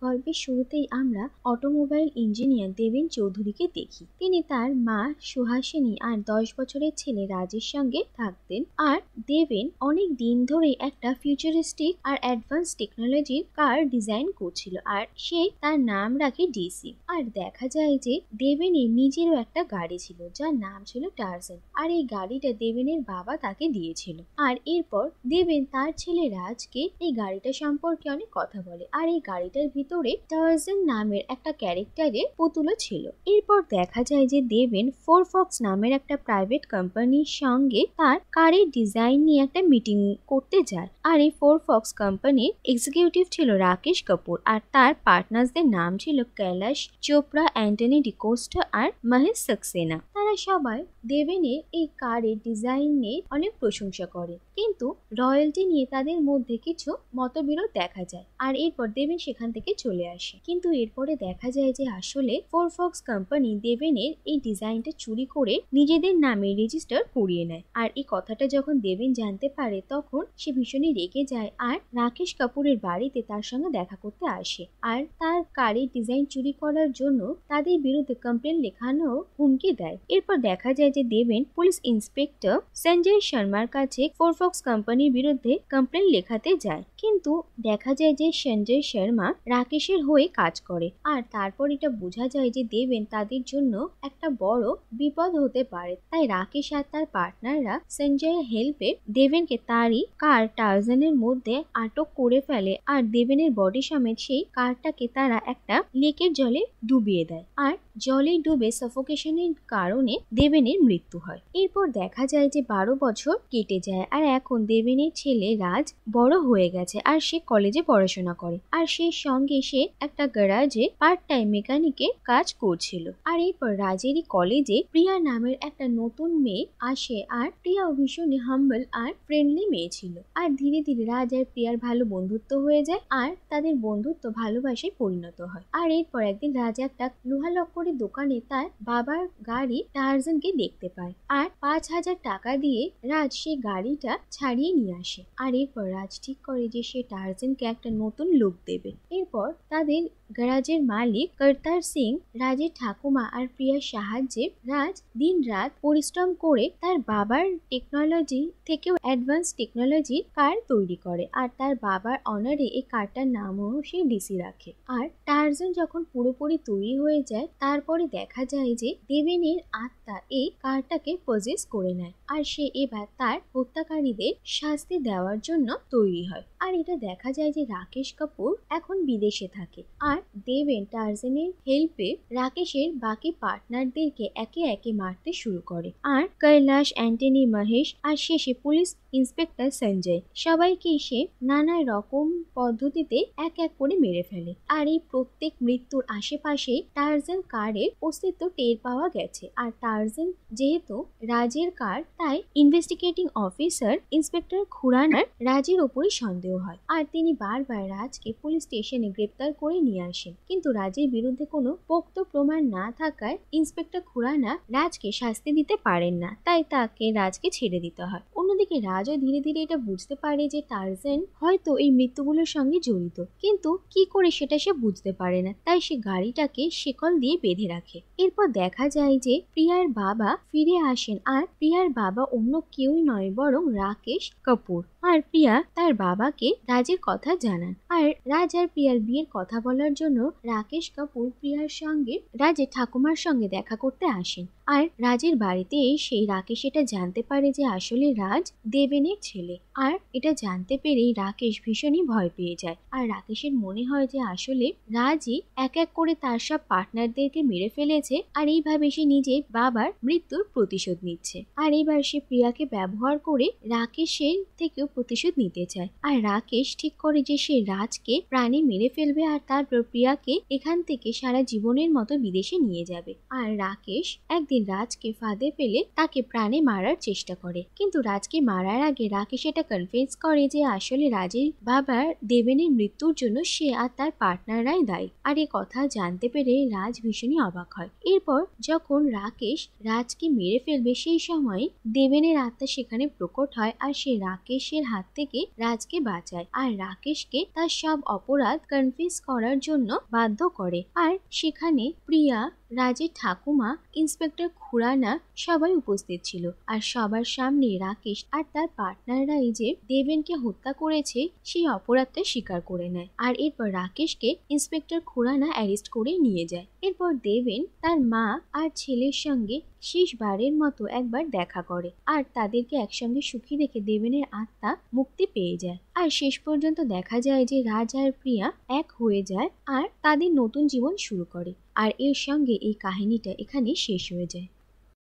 গল্পের শুরুতেই আমরা অটোমোবাইল ইঞ্জিনিয়ার দেবেন চৌধুরীকে দেখি। তিনি তার মা সুহাসিনী আর 10 বছরের ছেলে রাজের সঙ্গে থাকতেন। আর দেবেন অনেক দিন ধরে একটা ফিউচারিস্টিক আর অ্যাডভান্স টেকনোলজির কার ডিজাইন করছিল, আর সে তার নাম রাখে ডিসি। আর দেখা যায় যে দেবেনের নিজেরও একটা গাড়ি ছিল যার নাম ছিল টার্জান, আর এই গাড়িটা দেবেনের বাবা তাকে দিয়েছিল। আর এরপর দেবেন তার ছেলে রাজকে এই গাড়িটা সম্পর্কে অনেক কথা বলে, আর এই গাড়িটার ভিতরে টার্জান নামের একটা ক্যারেক্টারের পুতুলও ছিল। এরপর দেখা যায় যে দেবেন ফোর ফক্স নামের একটা প্রাইভেট কোম্পানির সঙ্গে তার কারের ডিজাইন নিয়ে একটা মিটিং করতে যায়। আর এই ফোর ফক্স কোম্পানির এক্সিকিউটিভ ছিল রাকেশ কাপুর, আর তার পার্টনার্সদের নাম ছিল কৈলাশ চোপড়া, অ্যান্টনি ডিকোস্টা আর মহেশ সাক্সেনা। তারা সবাই দেবেনের এই কারের ডিজাইন নিয়ে অনেক প্রশংসা করে, কিন্তু রয়্যালটি নিয়ে তাদের মধ্যে কিছু মতবিরোধ দেখা যায়। আর এরপর দেবেন সেখান থেকে চলে আসে। কিন্তু এরপরে দেখা যায় যে আসলে ফোর ফক্স কোম্পানি দেবেনের এই ডিজাইনটা চুরি করে নিজেদের নামে রেজিস্টার করিয়ে নেয়। আর এই কথাটা যখন দেবেন জানতে পারে তখন সে ভীষণই রেগে যায় আর রাকেশ কাপুরের বাড়িতে তার সঙ্গে দেখা করতে আসে, আর তার কারের ডিজাইন চুরি করার জন্য তাদের বিরুদ্ধে কমপ্লেন লেখানো হুমকি দেয়। এরপর দেখা যায় যে দেবেন পুলিশ ইন্সপেক্টর সঞ্জয় শর্মার কাছে ফোর ফক্স কোম্পানির বিরুদ্ধে কমপ্লেন লেখাতে যায়, কিন্তু দেখা যায় যে সঞ্জয় শর্মা রাকেশের হয়ে কাজ করে। আর তারপর এটা বোঝা যায় যে দেবেন তাদের জন্য একটা বড় বিপদ হতে পারে। তাই রাকেশ আর তার পার্টনাররা সঞ্জয়ের হেল্পে দেবেনকে তারই কার টার্জানের মধ্যে আটক করে ফেলে, আর দেবেনের বডি সমেত সেই কারটাকে তারা একটা লেকের জলে ডুবিয়ে দেয়। আর জলে ডুবে সাফোকেশনের কারণে দেবেনের মৃত্যু হয়। এরপর দেখা যায় যে 12 বছর কেটে যায়, আর এখন দেবেনের ছেলে রাজ বড় হয়ে গেছে আর সে কলেজে পড়াশোনা করে, আর সেই সঙ্গে সে একটা গ্যারাজে পার্ট টাইম মেকানিকের কাজ করছিল। আর এরপর রাজেরই কলেজে প্রিয়া নামের একটা নতুন মেয়ে আসে, আর প্রিয়া ভীষণ হাম্বল আর ফ্রেন্ডলি মেয়ে ছিল। আর ধীরে ধীরে রাজ আর প্রিয়ার ভালো বন্ধুত্ব হয়ে যায়, আর তাদের বন্ধুত্ব ভালোবাসায় পরিণত হয়। আর এরপর একদিন রাজ একটা লোহা লক্করের দোকানে তার বাবার গাড়ি টার্জানকে দেখতে পায়, আর 5,000 টাকা দিয়ে রাজ সেই গাড়িটা ছাড়িয়ে নিয়ে আসে। আর এরপর রাজ ঠিক করে যে সে টার্জানকে একটা নতুন লুক দেবে। এরপর তাদের গ্যারাজের মালিক কর্তার সিং রাজের ঠাকুমা আর প্রিয়ার সাহায্যে রাজ দিন রাত পরিশ্রম করে তার বাবার টেকনোলজি থেকেও অ্যাডভান্স টেকনোলজির কার তৈরি করে, আর তার বাবার অনারে এই কারটার নামও সে ডিসি রাখে। আর টার্জান যখন পুরোপুরি তৈরি হয়ে যায় তারপরে দেখা যায় যে দেবেনের আত্মা এই কারটাকে পজেস করে নেয়, আর সে এবার তার হত্যাকারীদের শাস্তি দেওয়ার জন্য তৈরি হয়। আর এটা দেখা যায় যে রাকেশ কাপুর এখন বিদেশে থাকে, আর দেবেন টার্জানের হেল্পে রাকেশের বাকি পার্টনারদেরকে একে একে মারতে শুরু করে। আর কৈলাশ, অ্যান্টনি, মহেশ আর শেষে পুলিশ ইন্সপেক্টর সঞ্জয় সবাইকে সে নানা রকম পদ্ধতিতে এক এক করে মেরে ফেলে। আর এই প্রত্যেক মৃত্যুর আশেপাশে টার্জান কারের অস্তিত্ব টের পাওয়া গেছে। আর টার্জান যেহেতু রাজের কার, তাই ইনভেস্টিগেটিং অফিসার ইন্সপেক্টর খুরানার রাজের উপরই সন্দেহ হয়, আর তিনি বারবার রাজকে পুলিশ স্টেশনে গ্রেপ্তার করে নিয়ে আসেন। কিন্তু রাজের বিরুদ্ধে কোনো পোক্ত প্রমাণ না থাকায় ইন্সপেক্টর খুরানা রাজকে শাস্তি দিতে পারেন না, তাই তাকে রাজকে ছেড়ে দিতে হয়। অন্যদিকে রাজও ধীরে ধীরে এটা বুঝতে পারে যে টার্জান হয়তো এই মৃত্যুগুলোর সঙ্গে জড়িত, কিন্তু কি করে সেটা সে বুঝতে পারে না, তাই সে গাড়িটাকে শিকল দিয়ে বেঁধে রাখে। এরপর দেখা যায় যে প্রিয়ার বাবা ফিরে আসেন, আর প্রিয়ার বাবা অন্য কেউই নয় বরং রাকেশ কাপুর। আর প্রিয়া তার বাবাকে রাজের কথা জানান, আর রাজ আর প্রিয়ার বিয়ের কথা বলার জন্য রাকেশ কাপুর প্রিয়ার সঙ্গে রাজের ঠাকুমার সঙ্গে দেখা করতে আসেন। আর রাজের বাড়িতে সেই রাকেশ এটা জানতে পারে যে আসলে রাজ দেবেনের ছেলে, আর এটা জানতে পেরেই রাকেশ ভীষণই ভয় পেয়ে যায়। আর রাকেশের মনে হয় যে আসলে রাজই এক এক করে তার সব পার্টনারদেরকে মেরে ফেলেছে, আর এইভাবে সে নিজের বাবার মৃত্যুর প্রতিশোধ নিচ্ছে। আর এবার সে প্রিয়াকে ব্যবহার করে রাকেশের থেকেও প্রতিশোধ নিতে চায়। আর রাকেশ ঠিক করে যে সে রাজকে প্রাণে মেরে ফেলবে, আর তারপর প্রিয়াকে এখান থেকে সারা জীবনের মতো বিদেশে নিয়ে যাবে। আর রাকেশ একদিন রাজকে ফাঁদে ফেলে তাকে প্রাণে মারার চেষ্টা করে, কিন্তু রাজকে মারার আগে রাকেশ এটা কনফেস করে যে আসলে রাজের বাবার দেবেনের মৃত্যুর জন্য সে আর তার পার্টনাররাই দায়ী। আর এই কথা জানতে পেরে রাজ ভীষণই অবাক হয়। এরপর যখন রাকেশ রাজকে মেরে ফেলবে সেই সময় দেবেনের আত্মা সেখানে প্রকট হয়, আর সে রাকেশের হাত থেকে রাজকে বাঁচায় আর রাকেশকে তার সব অপরাধ কনফেস করার জন্য বাধ্য করে। আর সেখানে প্রিয়া, রাজের ঠাকুমা, ইন্সপেক্টর খুরানা সবাই উপস্থিত ছিল। আর সবার সামনে রাকেশ আর তার পার্টনাররাই যে দেবেনকে হত্যা করেছে সেই অপরাধটা স্বীকার করে নেয়। আর এরপর রাকেশকে ইন্সপেক্টর খুরানা অ্যারেস্ট করে নিয়ে যায়। এরপর দেবেন তার মা আর ছেলের সঙ্গে শেষবারের মতো একবার দেখা করে আর তাদেরকে একসঙ্গে সুখী দেখে দেবেনের আত্মা মুক্তি পেয়ে যায়। আর শেষ পর্যন্ত দেখা যায় যে রাজ আর প্রিয়া এক হয়ে যায় আর তাদের নতুন জীবন শুরু করে। আর এর সঙ্গে এই কাহিনীটা এখানে শেষ হয়ে যায়।